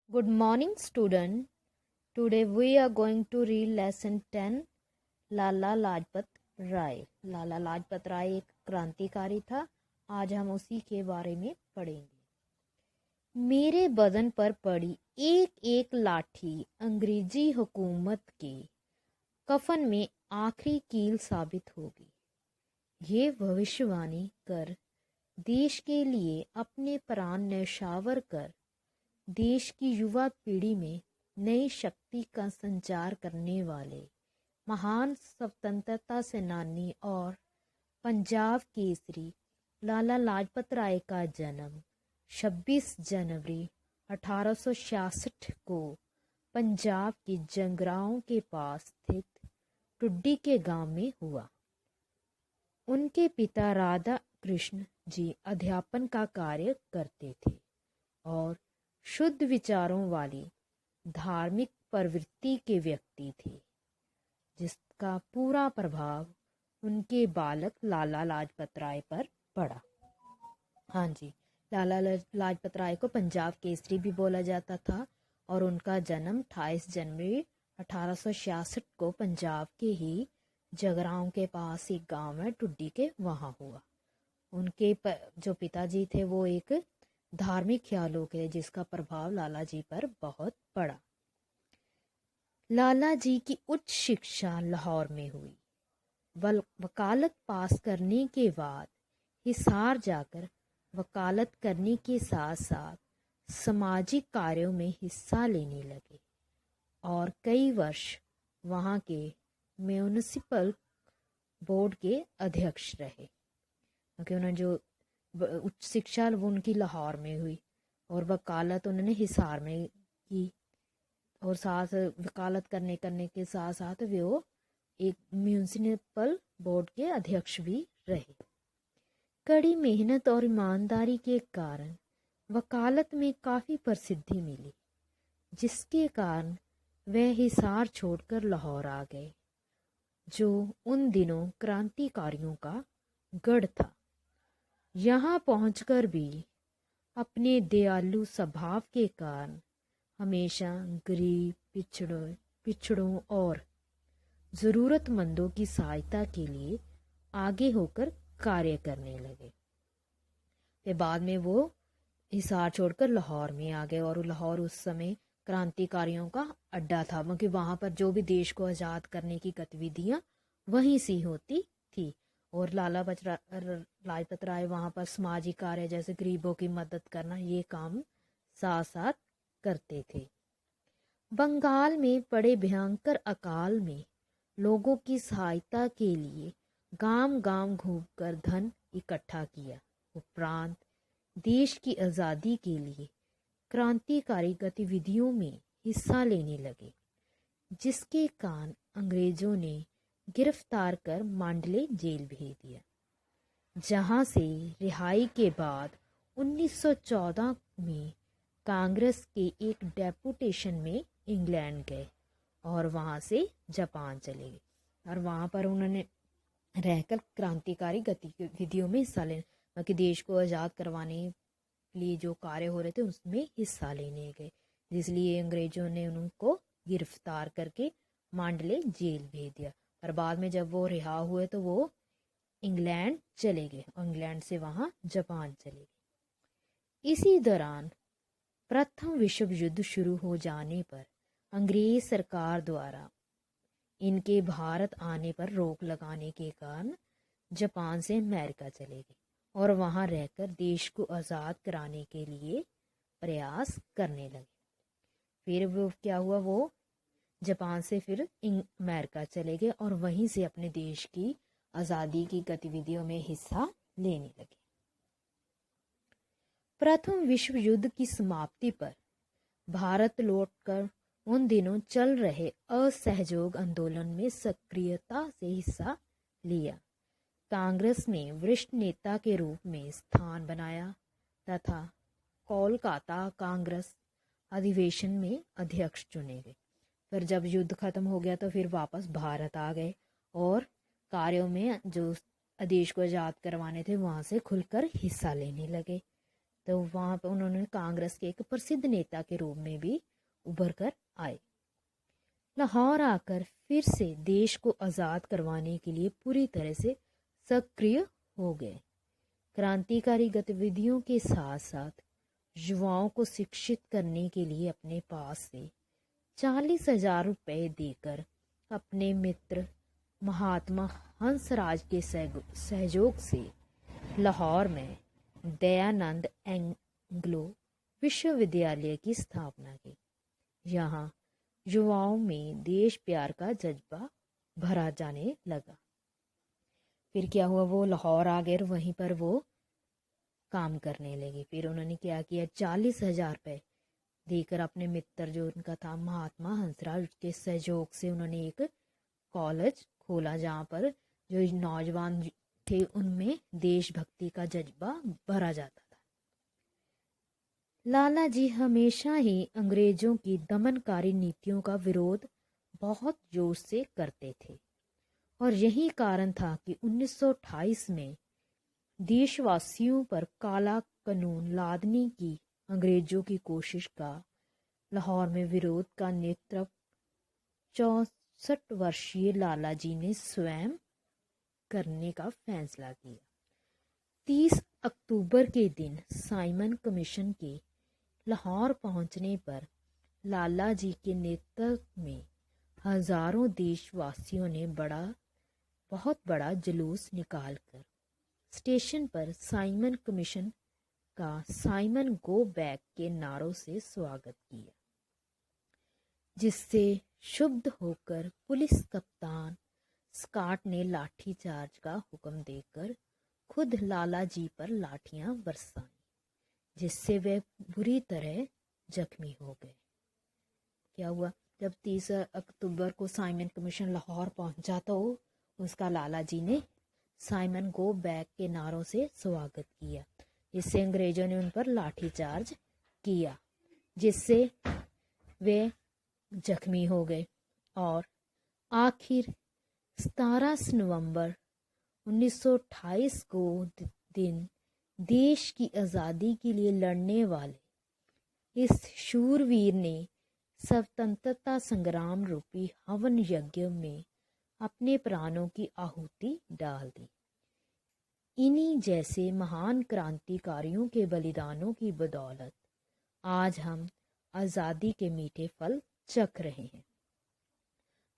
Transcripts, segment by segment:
Good morning, student. Today we are going to read lesson 10 Lala Lajpat Rai. Lala Lajpat Rai एक क्रांतिकारी था। आज हम उसी के बारे में पढ़ेंगे। मेरे बदन पर पड़ी एक एक लाठी अंग्रेजी हुकूमत के कफन में आखिरी कील साबित होगी। ये भविष्यवाणी कर देश के लिए अपने प्राण न्यौछावर कर देश की युवा पीढ़ी में नई शक्ति का संचार करने वाले महान स्वतंत्रता सेनानी और पंजाब केसरी लाला लाजपत राय का जन्म 26 जनवरी 1866 को पंजाब के जंगराओं के पास स्थित टुड्डी के गांव में हुआ। उनके पिता राधा कृष्ण जी अध्यापन का कार्य करते थे और शुद्ध विचारों वाली धार्मिक प्रवृत्ति के व्यक्ति थे, जिसका पूरा प्रभाव उनके बालक लाला लाजपत राय पर पड़ा। हाँ जी, लाला लाजपत राय को पंजाब केसरी भी बोला जाता था और उनका जन्म 28 जनवरी 1866 को पंजाब के ही जगराओं के पास एक गांव है टुड्डी के, वहाँ हुआ। उनके जो पिताजी थे वो एक धार्मिक ख्यालों के, जिसका प्रभाव लाला जी पर बहुत पड़ा। लाला जी की उच्च शिक्षा लाहौर में हुई। वकालत पास करने के बाद हिसार जाकर वकालत करने के साथ साथ सामाजिक कार्यों में हिस्सा लेने लगे और कई वर्ष वहाँ के म्यूनिसिपल बोर्ड के अध्यक्ष रहे, क्योंकि उन्होंने जो उच्च शिक्षा वो उनकी लाहौर में हुई और वकालत उन्होंने हिसार में की और साथ वकालत करने के साथ साथ वो एक म्यूनिसिपल बोर्ड के अध्यक्ष भी रहे। कड़ी मेहनत और ईमानदारी के कारण वकालत में काफ़ी प्रसिद्धि मिली, जिसके कारण वह हिसार छोड़कर लाहौर आ गए, जो उन दिनों क्रांतिकारियों का गढ़ था। यहाँ पहुंचकर भी अपने दयालु स्वभाव के कारण हमेशा गरीब, पिछड़ों और ज़रूरतमंदों की सहायता के लिए आगे होकर कार्य करने लगे। फिर बाद में वो हिसार छोड़कर लाहौर में आ गए और लाहौर उस समय क्रांतिकारियों का अड्डा था, क्योंकि वहाँ पर जो भी देश को आज़ाद करने की गतिविधियाँ वहीं से होती थी और लाला लाजपत राय वहाँ पर सामाजिक कार्य जैसे गरीबों की मदद करना, ये काम साथ साथ करते थे। बंगाल में पड़े भयंकर अकाल में लोगों की सहायता के लिए गांव गांव घूमकर धन इकट्ठा किया। उपरांत देश की आज़ादी के लिए क्रांतिकारी गतिविधियों में हिस्सा लेने लगे, जिसके कारण अंग्रेजों ने गिरफ्तार कर मांडले जेल भेज दिया, जहां से रिहाई के बाद 1914 में कांग्रेस के एक डेपुटेशन में इंग्लैंड गए और वहां से जापान चले गए और वहां पर उन्होंने रहकर क्रांतिकारी गतिविधियों में हिस्सा लेने, बाकी देश को आज़ाद करवाने के लिए जो कार्य हो रहे थे उसमें हिस्सा लेने गए, जिसलिए अंग्रेजों ने उनको गिरफ्तार करके मांडले जेल भेज दिया। पर बाद में जब वो रिहा हुए तो वो इंग्लैंड चले गए और इंग्लैंड से वहाँ जापान चले गए। इसी दौरान प्रथम विश्व युद्ध शुरू हो जाने पर अंग्रेज सरकार द्वारा इनके भारत आने पर रोक लगाने के कारण जापान से अमेरिका चले गए और वहाँ रहकर देश को आज़ाद कराने के लिए प्रयास करने लगे। फिर वो क्या हुआ, वो जापान से फिर अमेरिका चले गए और वहीं से अपने देश की आज़ादी की गतिविधियों में हिस्सा लेने लगे। प्रथम विश्व युद्ध की समाप्ति पर भारत लौटकर उन दिनों चल रहे असहयोग आंदोलन में सक्रियता से हिस्सा लिया। कांग्रेस में वरिष्ठ नेता के रूप में स्थान बनाया तथा कोलकाता कांग्रेस अधिवेशन में अध्यक्ष चुने गए। फिर जब युद्ध खत्म हो गया तो फिर वापस भारत आ गए और कार्यों में जो देश को आज़ाद करवाने थे वहाँ से खुलकर हिस्सा लेने लगे। तो वहाँ पर उन्होंने कांग्रेस के एक प्रसिद्ध नेता के रूप में भी उभर कर आए। लाहौर आकर फिर से देश को आज़ाद करवाने के लिए पूरी तरह से सक्रिय हो गए। क्रांतिकारी गतिविधियों के साथ साथ युवाओं को शिक्षित करने के लिए अपने पास से 40,000 रुपये देकर अपने मित्र महात्मा हंसराज के सहयोग से लाहौर में दयानंद एंग्लो विश्वविद्यालय की स्थापना की। यहाँ युवाओं में देश प्यार का जज्बा भरा जाने लगा। फिर क्या हुआ, वो लाहौर आ गए, वहीं पर वो काम करने लगे। फिर उन्होंने क्या किया, 40,000 रुपये देकर अपने मित्र जो उनका था महात्मा हंसराज के सहयोग से उन्होंने एक कॉलेज खोला, जहाँ पर जो नौजवान थे उनमें देशभक्ति का जज्बा भरा जाता था। लाला जी हमेशा ही अंग्रेजों की दमनकारी नीतियों का विरोध बहुत जोश से करते थे और यही कारण था कि 1928 में देशवासियों पर काला कानून लादने की अंग्रेजों की कोशिश का लाहौर में विरोध का नेतृत्व 64 वर्षीय लाला जी ने स्वयं करने का फैसला किया। 30 अक्टूबर के दिन साइमन कमीशन के लाहौर पहुंचने पर लाला जी के नेतृत्व में हजारों देशवासियों ने बहुत बड़ा जुलूस निकालकर स्टेशन पर साइमन कमीशन का साइमन गो बैक के नारों से स्वागत किया, जिससे क्षुब्ध होकर पुलिस कप्तान स्कॉट ने लाठीचार्ज का हुक्म देकर खुद लाला जी पर लाठियां बरसाई, जिससे वे बुरी तरह जख्मी हो गए। क्या हुआ, जब 30 अक्टूबर को साइमन कमीशन लाहौर पहुंचा तो उसका लाला जी ने साइमन गो बैक के नारों से स्वागत किया, जिससे अंग्रेजों ने उन पर लाठीचार्ज किया, जिससे वे जख्मी हो गए। और आखिर 17 नवंबर 1928 को दिन देश की आज़ादी के लिए लड़ने वाले इस शूरवीर ने स्वतंत्रता संग्राम रूपी हवन यज्ञ में अपने प्राणों की आहुति डाल दी। इन्हीं जैसे महान क्रांतिकारियों के बलिदानों की बदौलत आज हम आज़ादी के मीठे फल चख रहे हैं।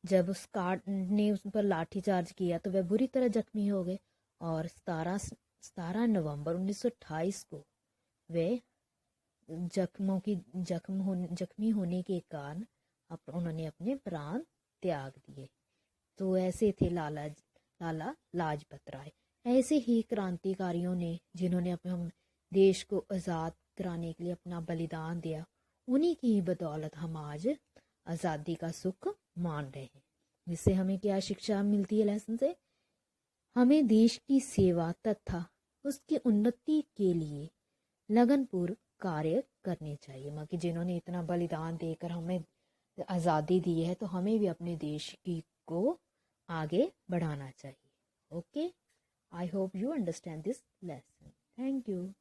जब उस कार्ड ने उस पर लाठीचार्ज किया तो वह बुरी तरह जख्मी हो गए और 17 नवंबर 1928 को वे जख्मी होने के कारण उन्होंने अपने प्राण त्याग दिए। तो ऐसे थे लाला लाजपत राय। ऐसे ही क्रांतिकारियों ने जिन्होंने अपने देश को आज़ाद कराने के लिए अपना बलिदान दिया, उन्हीं की ही बदौलत हम आज आज़ादी का सुख मान रहे हैं। जिससे हमें क्या शिक्षा मिलती है लेसन से, हमें देश की सेवा तथा उसकी उन्नति के लिए लगनपूर्वक कार्य करने चाहिए। मतलब कि जिन्होंने इतना बलिदान देकर हमें आज़ादी दी है तो हमें भी अपने देश की को आगे बढ़ाना चाहिए। Okay, I hope you understand this lesson. Thank you.